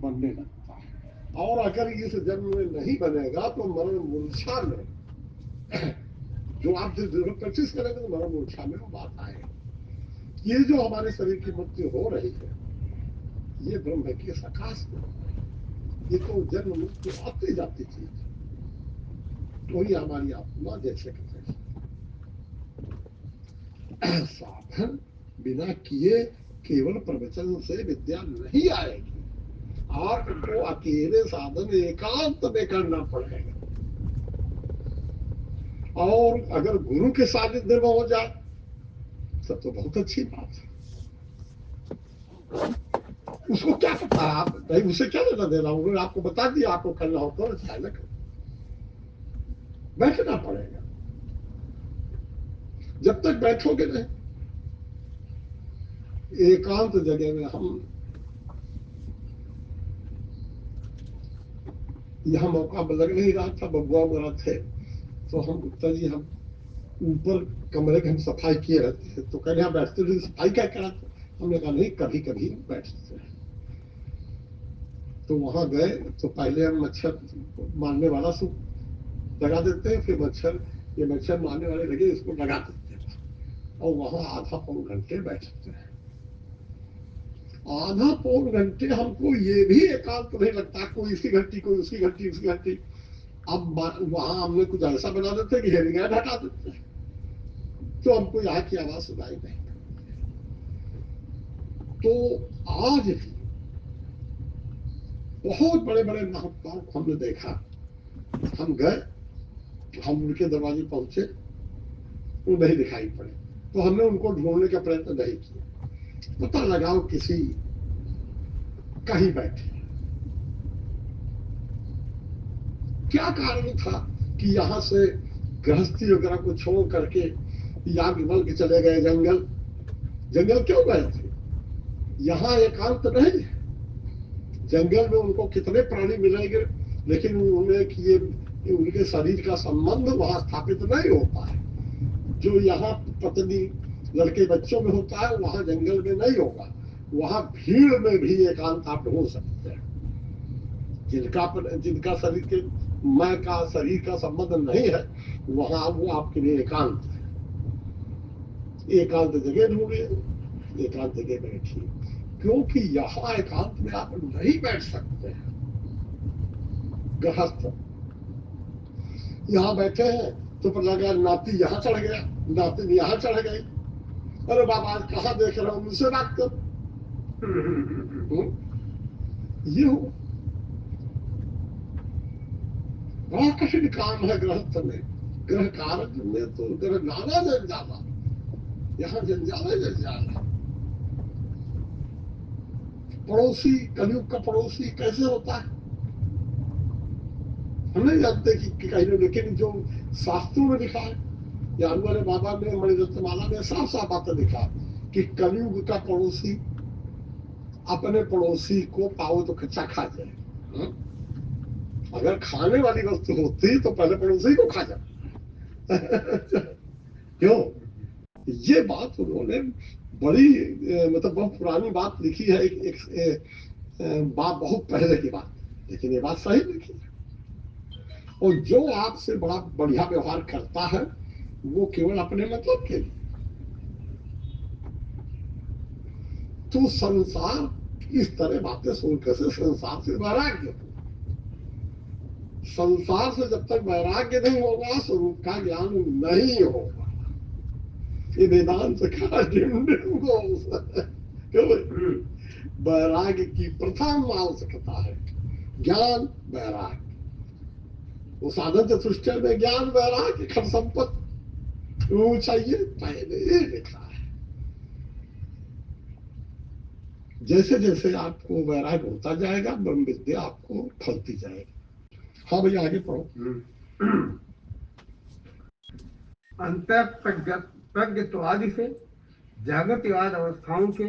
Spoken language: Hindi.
बनने लगता है। और अगर इस जन्म में नहीं बनेगा तो मरण मूर्छा में जो आप जिस दिन प्रैक्टिस करेंगे तो मरण मूर्छा में वो बात आएगी। ये जो हमारे शरीर की मृत्यु हो रही है ये ब्रह्म के सकाश में हो रही है। ये तो जन्म मृत्यु आती जाती चीज, वही हमारी आत्मा जैसे कहते साधन बिना किए केवल प्रवचन से विद्या नहीं आएगी। आपको अकेले साधन एकांत में करना पड़ेगा। और अगर गुरु के सानिध्य में हो जाए तब तो बहुत अच्छी बात है। उसको क्या पता है, आप नहीं, उसे क्या लेना देना, उन्होंने आपको बता दिया आपको करना हो तो अचानक बैठना पड़ेगा। जब तक बैठोगे नहीं एकांत जगह में, हम यहाँ मौका लग नहीं रहा था, बबुआ वगैरह थे तो हम गुप्ता जी हम ऊपर कमरे की हम सफाई किए रहते हैं, तो कहीं यहाँ बैठते थे सफाई क्या कराते, हमने कहा नहीं कभी कभी बैठते हैं। तो वहां गए तो पहले हम मच्छर मारने वाला सूप लगा देते हैं, फिर मच्छर ये मच्छर मारने वाले लगे इसको लगा देते हैं और वहां आधा पौन घंटे बैठते हैं। आधा पौन घंटे हमको ये भी एकांत नहीं लगता, कोई इसकी घंटी कोई उसकी घंटी उसकी घंटी। अब वहां हमने कुछ ऐसा बना देते कि हेरिंग हटा देते हैं तो हमको यहाँ की आवाज सुनाई नहीं। तो आज भी बहुत बड़े बड़े महात्माओं को हमने देखा, हम गए, हम उनके दरवाजे पहुंचे, वो नहीं दिखाई पड़े, तो हमने उनको ढूंढने का प्रयत्न नहीं किया। पता लगाओ किसी कहीं बैठे, क्या कारण था कि यहाँ से गृहस्थी वगैरह को छोड़ करके या विमल के चले गए जंगल। जंगल क्यों गए थे, यहाँ एकांत नहीं है। जंगल में उनको कितने प्राणी मिलेंगे लेकिन उन्हें कि ये उनके शरीर का संबंध वहां स्थापित नहीं होता है। जो यहाँ पत्नी लड़के बच्चों में होता है वहां जंगल में नहीं होगा। वहां भीड़ में भी एकांत आप ढूंढ सकते हैं। जिनका शरीर के मैं का शरीर का संबंध नहीं है वहां वो आपके लिए एकांत है। एकांत जगह ढूंढिए, एकांत जगह बैठिए, क्योंकि यहाँ एकांत में आप नहीं बैठ सकते। गृहस्थ यहाँ बैठे हैं तो पता लगा नाती यहाँ चढ़ गया, नाती यहाँ चढ़ गई, अरे बाबा आज कहाँ देख रहा हूँ मुझसे बात कर। ये हो बड़ा कठिन काम है गृहस्थ में। ग्रह कारक में तो ग्रह नाना जंजाला, यहाँ जंजाला जंजाला। पड़ोसी कलयुग का पड़ोसी कैसे होता है हम नहीं जानते कि कहीं, लेकिन जो शास्त्रों में लिखा है या हमारे बाबा ने मणिरत्नमाला में साफ साफ बातें लिखा कि कलयुग का पड़ोसी अपने पड़ोसी को पाओ तो कच्चा खा जाए। अगर खाने वाली वस्तु होती तो पहले पड़ोसी को खा जाए। क्यों, ये बात उन्होंने बड़ी मतलब बहुत पुरानी बात लिखी है, एक बात बहुत पहले की बात, लेकिन ये बात सही लिखी है। और जो आपसे बड़ा बढ़िया व्यवहार करता है वो केवल अपने मतलब के लिए। तो संसार इस तरह बातें सुनकर से संसार से वैराग्य हो। संसार से जब तक वैराग्य नहीं होगा स्वरूप का ज्ञान नहीं होगा। ये वेदांत का वैराग्य की प्रथम आवश्यकता है, ज्ञान वैराग्य। वो साधन चतुष्टय में ज्ञान वैराग्य खट संपत्ति वो चाहिए, पहले लिखा है। जैसे जैसे आपको वैराग्य होता जाएगा ब्रह्म विद्या आपको फलती जाएगी। हाँ भैया आगे पढ़ो। अंत प्रज्ञत्वादि से जागृतिवाद अवस्थाओं के